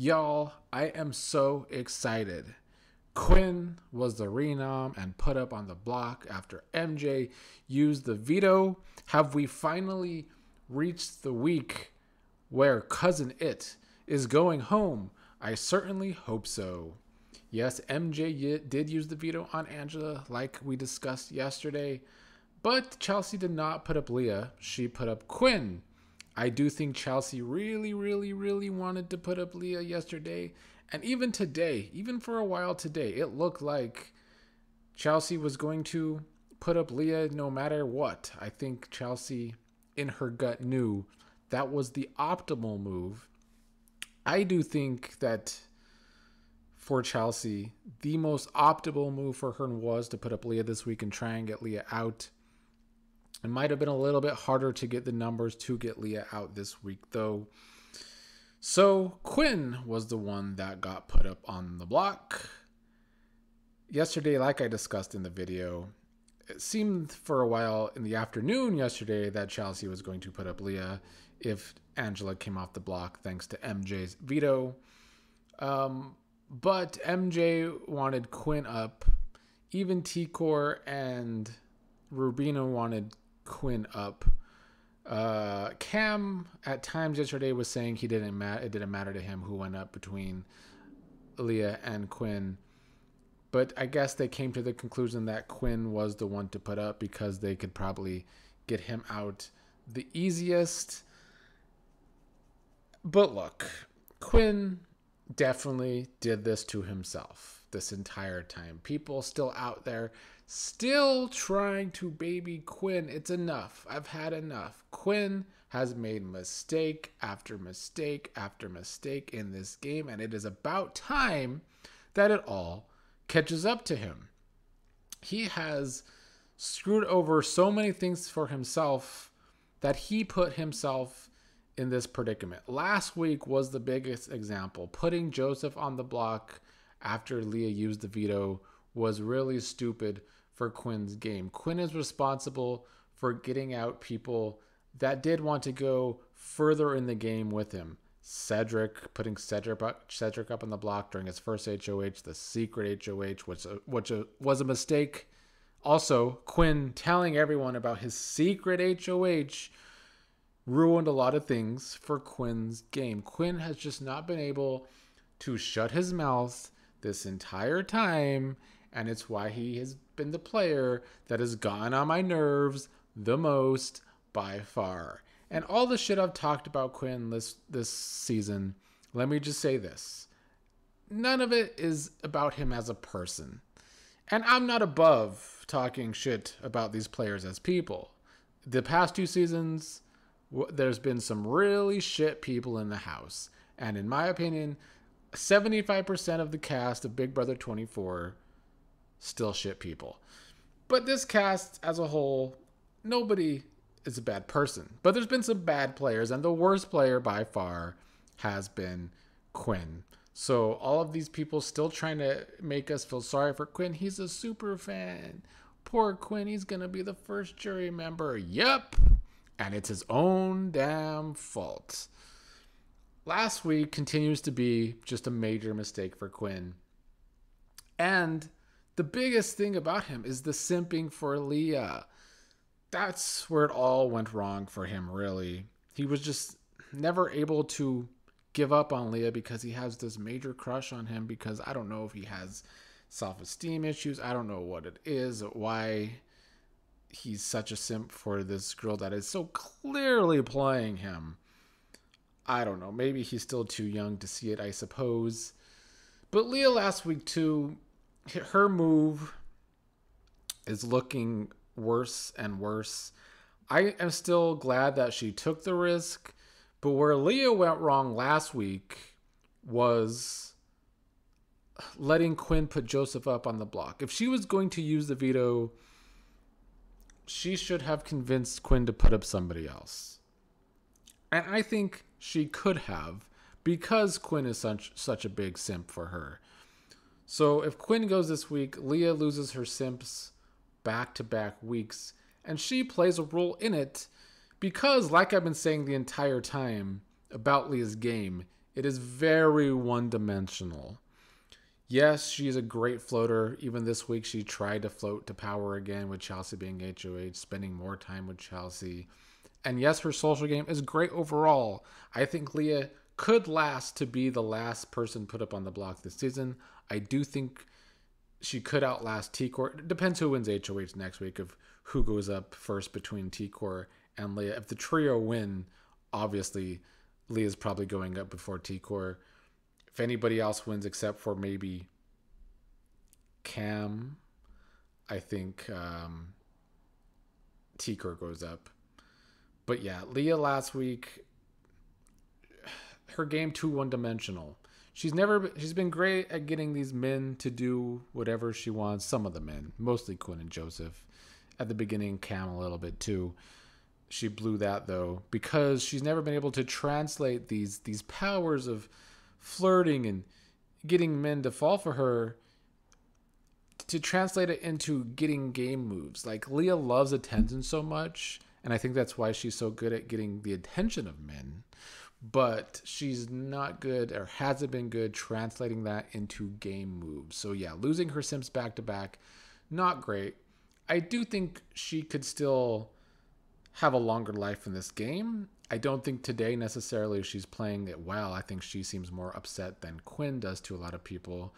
Y'all, I am so excited. Quinn was the renom and put up on the block after MJ used the veto. Have we finally reached the week where Cousin It is going home? I certainly hope so. Yes, MJ did use the veto on Angela like we discussed yesterday, but Chelsea did not put up Leah. She put up Quinn. I do think Chelsea really wanted to put up Leah yesterday. And even today, even for a while today, it looked like Chelsea was going to put up Leah no matter what. I think Chelsea, in her gut, knew that was the optimal move. I do think that for Chelsea, the most optimal move for her was to put up Leah this week and try and get Leah out. It might have been a little bit harder to get the numbers to get Leah out this week, though. So Quinn was the one that got put up on the block. Yesterday, like I discussed in the video, it seemed for a while in the afternoon yesterday that Chelsea was going to put up Leah if Angela came off the block thanks to MJ's veto. But MJ wanted Quinn up. Even T-Core and Rubina wanted Quinn up. Cam at times yesterday was saying it didn't matter to him who went up between Leah and Quinn, but I guess they came to the conclusion that Quinn was the one to put up because they could probably get him out the easiest. But look, Quinn definitely did this to himself this entire time. People still out there still trying to baby Quinn. It's enough. I've had enough. Quinn has made mistake after mistake after mistake in this game, and it is about time that it all catches up to him. He has screwed over so many things for himself that he put himself in this predicament. Last week was the biggest example. Putting Joseph on the block after Leah used the veto was really stupid for Quinn's game. Quinn is responsible for getting out people that did want to go further in the game with him. Putting Cedric up on the block during his first HOH, the secret HOH, which was a mistake. Also, Quinn telling everyone about his secret HOH ruined a lot of things for Quinn's game. Quinn has just not been able to shut his mouth this entire time, and it's why he has been the player that has gotten on my nerves the most by far. And all the shit I've talked about Quinn this season, let me just say this. None of it is about him as a person. And I'm not above talking shit about these players as people. The past 2 seasons, there's been some really shit people in the house. And in my opinion, 75% of the cast of Big Brother 24 still shit people. But this cast as a whole, nobody is a bad person. But there's been some bad players, and the worst player by far has been Quinn. So all of these people still trying to make us feel sorry for Quinn. He's a super fan. Poor Quinn, he's going to be the first jury member. Yep. And it's his own damn fault. Last week continues to be just a major mistake for Quinn. And the biggest thing about him is the simping for Leah. That's where it all went wrong for him, really. He was just never able to give up on Leah because he has this major crush on him, because I don't know if he has self-esteem issues. I don't know what it is, why he's such a simp for this girl that is so clearly playing him. I don't know. Maybe he's still too young to see it, I suppose. But Leah last week, too, her move is looking worse and worse. I am still glad that she took the risk. But where Leah went wrong last week was letting Quinn put Joseph up on the block. If she was going to use the veto, she should have convinced Quinn to put up somebody else. And I think she could have, because Quinn is such a big simp for her. So if Quinn goes this week, Leah loses her simps back-to-back weeks, and she plays a role in it because, like I've been saying the entire time about Leah's game, It is very one-dimensional. Yes, she's a great floater. Even this week, she tried to float to power again with Chelsea being HOH, spending more time with Chelsea. And yes, her social game is great overall. I think Leah could last to be the last person put up on the block this season. I do think she could outlast T-Core. It depends who wins HOH next week of who goes up first between T-Core and Leah. If the trio win, obviously Leah's probably going up before T-Core. If anybody else wins except for maybe Cam, I think T-Core goes up. But yeah, Leah last week, her game too one-dimensional. She's been great at getting these men to do whatever she wants. Some of the men, mostly Quinn and Joseph. At the beginning, Cam a little bit too. She blew that though because she's never been able to translate these powers of flirting and getting men to fall for her to translate it into getting game moves. Like Leah loves attention so much, and I think that's why she's so good at getting the attention of men. But she's not good or hasn't been good translating that into game moves. So yeah, losing her Sims back to back, not great. I do think she could still have a longer life in this game. I don't think today necessarily she's playing it well. I think she seems more upset than Quinn does to a lot of people.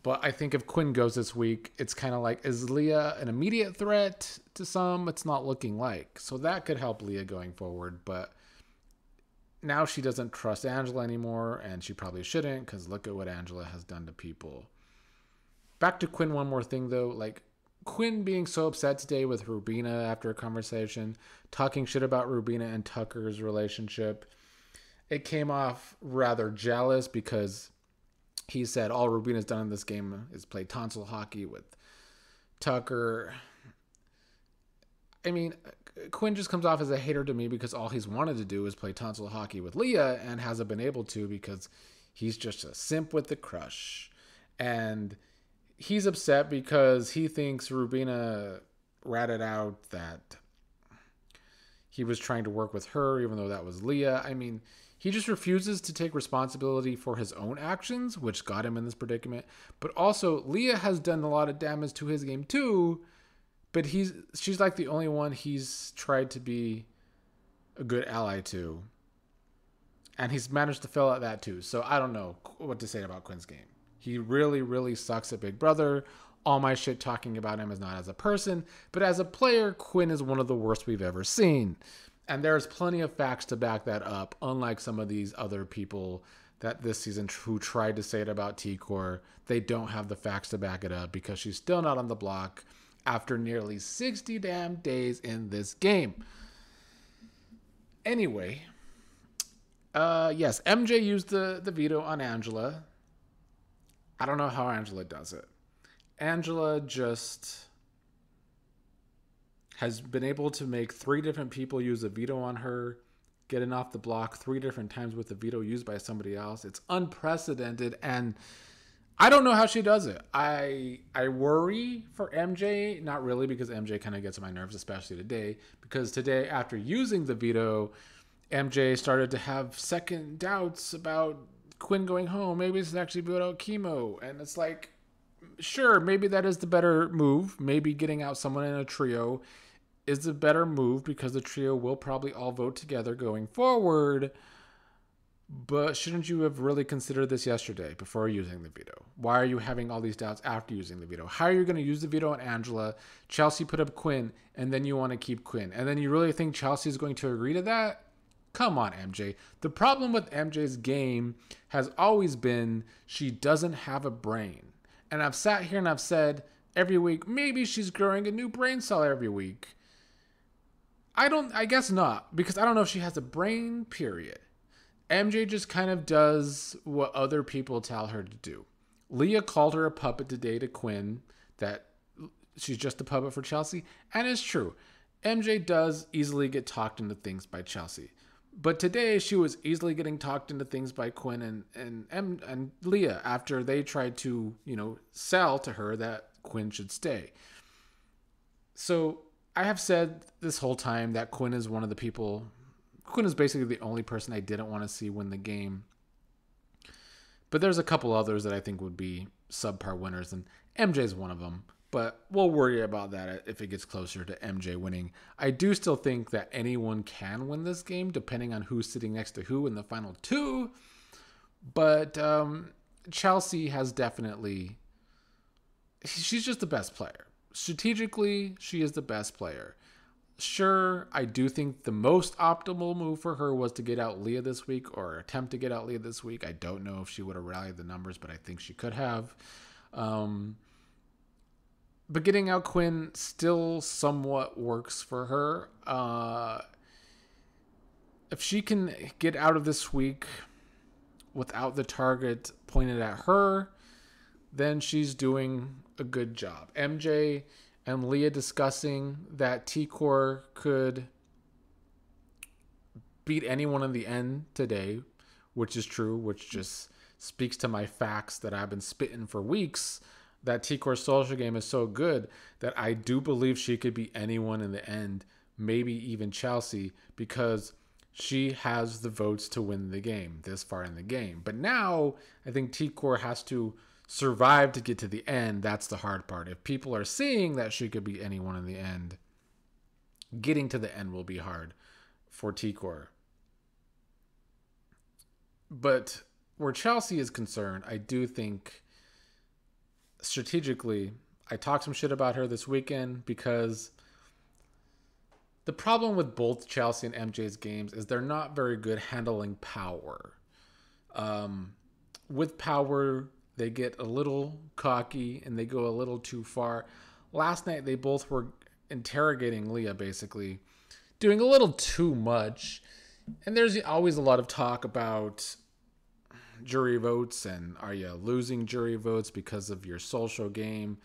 But I think if Quinn goes this week, it's kind of like, is Leah an immediate threat to some? It's not looking like. So that could help Leah going forward. But now she doesn't trust Angela anymore, and she probably shouldn't because look at what Angela has done to people. Back to Quinn one more thing, though. Like, Quinn being so upset today with Rubina after a conversation, talking shit about Rubina and Tucker's relationship. It came off rather jealous because he said all Rubina's done in this game is play tonsil hockey with Tucker. I mean, Quinn just comes off as a hater to me because all he's wanted to do is play tonsil hockey with Leah and hasn't been able to because he's just a simp with the crush. And he's upset because he thinks Rubina ratted out that he was trying to work with her, even though that was Leah. I mean, he just refuses to take responsibility for his own actions, which got him in this predicament. But also, Leah has done a lot of damage to his game too. But she's like the only one he's tried to be a good ally to. And he's managed to fill out that too. So I don't know what to say about Quinn's game. He really, really sucks at Big Brother. All my shit talking about him is not as a person. But as a player, Quinn is one of the worst we've ever seen. And there's plenty of facts to back that up, unlike some of these other people that this season who tried to say it about T-Core. They don't have the facts to back it up because she's still not on the block after nearly 60 damn days in this game. Anyway, yes, MJ used the veto on Angela. I don't know how Angela does it. Angela just has been able to make 3 different people use a veto on her, getting off the block 3 different times with the veto used by somebody else. It's unprecedented, and I don't know how she does it. I worry for MJ, not really because MJ kind of gets on my nerves, especially today, because today after using the veto, MJ started to have second doubts about Quinn going home. Maybe it's actually without chemo. And it's like, sure, maybe that is the better move. Maybe getting out someone in a trio is the better move because the trio will probably all vote together going forward. But shouldn't you have really considered this yesterday before using the veto? Why are you having all these doubts after using the veto? How are you going to use the veto on Angela? Chelsea put up Quinn, and then you want to keep Quinn. And then you really think Chelsea is going to agree to that? Come on, MJ. The problem with MJ's game has always been she doesn't have a brain. And I've sat here and I've said every week, maybe she's growing a new brain cell every week. I guess not, because I don't know if she has a brain, period. MJ just kind of does what other people tell her to do. Leah called her a puppet today to Quinn, that she's just a puppet for Chelsea. And it's true. MJ does easily get talked into things by Chelsea. But today she was easily getting talked into things by Quinn and Leah after they tried to, sell to her that Quinn should stay. So I have said this whole time that Quinn is one of the people Quinn is basically the only person I didn't want to see win the game. But there's a couple others that I think would be subpar winners, and MJ's one of them. But we'll worry about that if it gets closer to MJ winning. I do still think that anyone can win this game, depending on who's sitting next to who in the final two. But Chelsea has definitely... She's just the best player. Strategically, she is the best player. Sure, I do think the most optimal move for her was to get out Leah this week, or attempt to get out Leah this week. I don't know if she would have rallied the numbers, but I think she could have. But getting out Quinn still somewhat works for her. If she can get out of this week without the target pointed at her, then she's doing a good job. MJ and Leah discussing that T-Core could beat anyone in the end today, which is true, which just speaks to my facts that I've been spitting for weeks, that T-Core's social game is so good that I do believe she could beat anyone in the end, maybe even Chelsea, because she has the votes to win the game this far in the game. But now I think T-Core has to survive to get to the end. That's the hard part. If people are seeing that she could beat anyone in the end, getting to the end will be hard for T-Core. But where Chelsea is concerned, I do think strategically, I talked some shit about her this weekend because the problem with both Chelsea and MJ's games is they're not very good handling power. With power, they get a little cocky and they go a little too far. Last night, they both were interrogating Leah, basically, doing a little too much. And there's always a lot of talk about jury votes and are you losing jury votes because of your social game.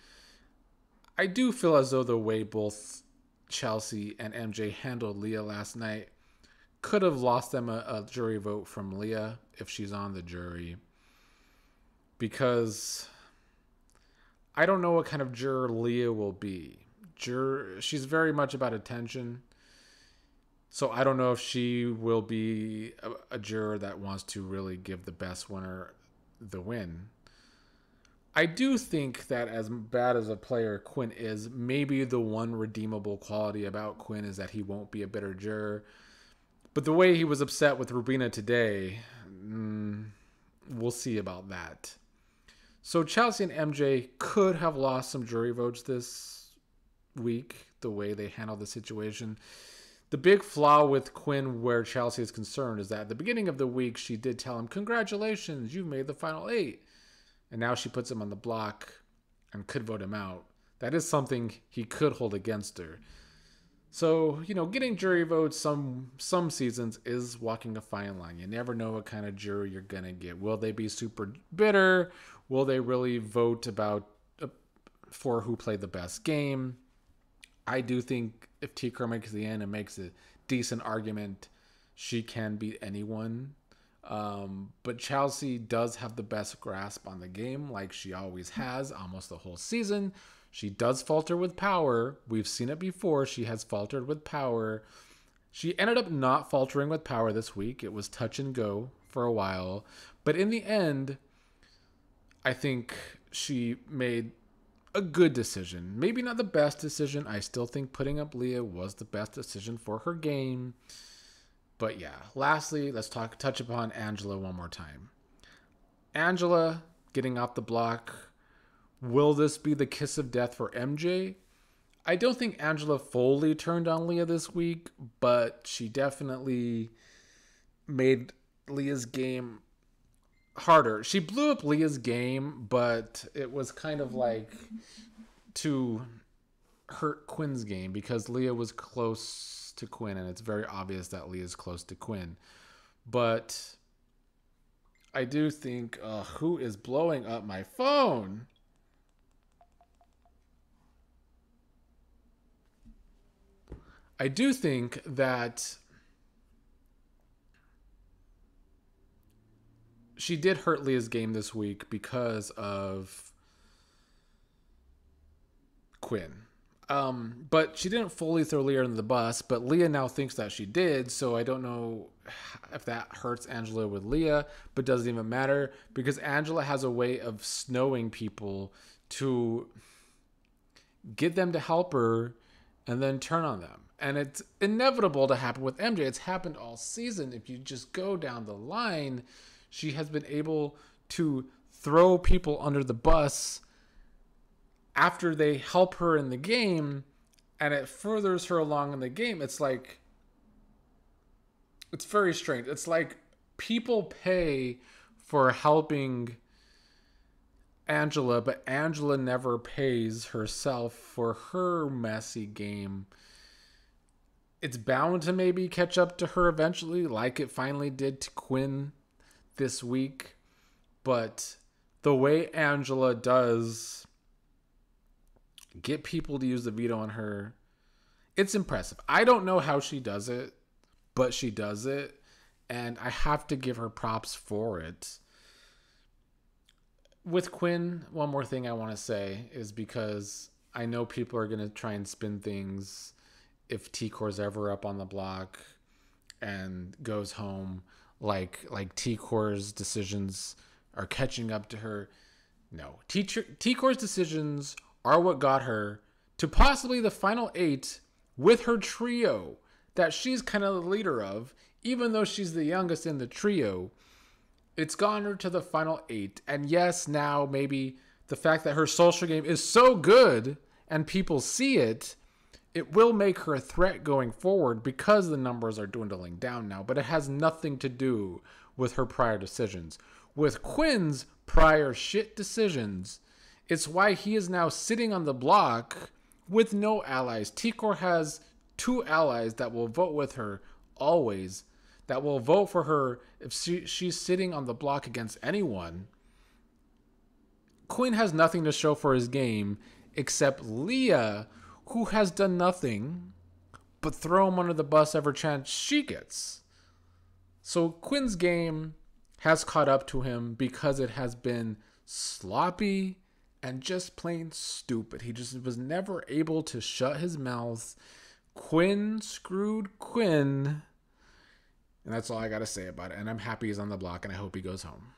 I do feel as though the way both Chelsea and MJ handled Leah last night could have lost them a jury vote from Leah if she's on the jury, because I don't know what kind of juror Leah will be. She's very much about attention. So I don't know if she will be a juror that wants to really give the best winner the win. I do think that as bad as a player Quinn is, maybe the one redeemable quality about Quinn is that he won't be a bitter juror. But the way he was upset with Rubina today, we'll see about that. So Chelsea and MJ could have lost some jury votes this week, the way they handled the situation. The big flaw with Quinn where Chelsea is concerned is that at the beginning of the week, she did tell him, congratulations, you've made the final 8. And now she puts him on the block and could vote him out. That is something he could hold against her. So, getting jury votes some seasons is walking a fine line. You never know what kind of jury you're going to get. Will they be super bitter? Will they really vote for who played the best game? I do think if T-Core makes the end and makes a decent argument, she can beat anyone. But Chelsea does have the best grasp on the game, like she always has almost the whole season. She does falter with power. We've seen it before. She has faltered with power. She ended up not faltering with power this week. It was touch and go for a while. But in the end, I think she made a good decision. Maybe not the best decision. I still think putting up Leah was the best decision for her game. But yeah, lastly, let's touch upon Angela one more time. Angela getting off the block. Will this be the kiss of death for MJ? I don't think Angela fully turned on Leah this week, but she definitely made Leah's game harder. She blew up Leah's game, but it was kind of like to hurt Quinn's game because Leah was close to Quinn, and it's very obvious that Leah's close to Quinn. But I do think, who is blowing up my phone? I do think that she did hurt Leah's game this week because of Quinn. But she didn't fully throw Leah under the bus, but Leah now thinks that she did, so I don't know if that hurts Angela with Leah, but doesn't even matter because Angela has a way of snowing people to get them to help her and then turn on them. And it's inevitable to happen with MJ. It's happened all season. If you just go down the line, she has been able to throw people under the bus after they help her in the game, and it furthers her along in the game. It's like, it's very strange. It's like people pay for helping Angela, but Angela never pays herself for her messy game. It's bound to maybe catch up to her eventually, like it finally did to Quinn this week. But the way Angela does get people to use the veto on her, it's impressive. I don't know how she does it, but she does it, and I have to give her props for it. With Quinn, one more thing I want to say is because I know people are going to try and spin things if T-Core's ever up on the block and goes home, like T-Core's decisions are catching up to her. No, T-Core's decisions are what got her to possibly the final 8 with her trio that she's kind of the leader of, even though she's the youngest in the trio. It's gotten her to the final 8. And yes, now maybe the fact that her social game is so good and people see it, it will make her a threat going forward because the numbers are dwindling down now. But it has nothing to do with her prior decisions. With Quinn's prior shit decisions, it's why he is now sitting on the block with no allies. T-Core has 2 allies that will vote with her always, that will vote for her if she's sitting on the block against anyone. Quinn has nothing to show for his game except Leah, who has done nothing but throw him under the bus every chance she gets. So Quinn's game has caught up to him because it has been sloppy and just plain stupid. He just was never able to shut his mouth. Quinn screwed Quinn. And that's all I got to say about it. And I'm happy he's on the block, and I hope he goes home.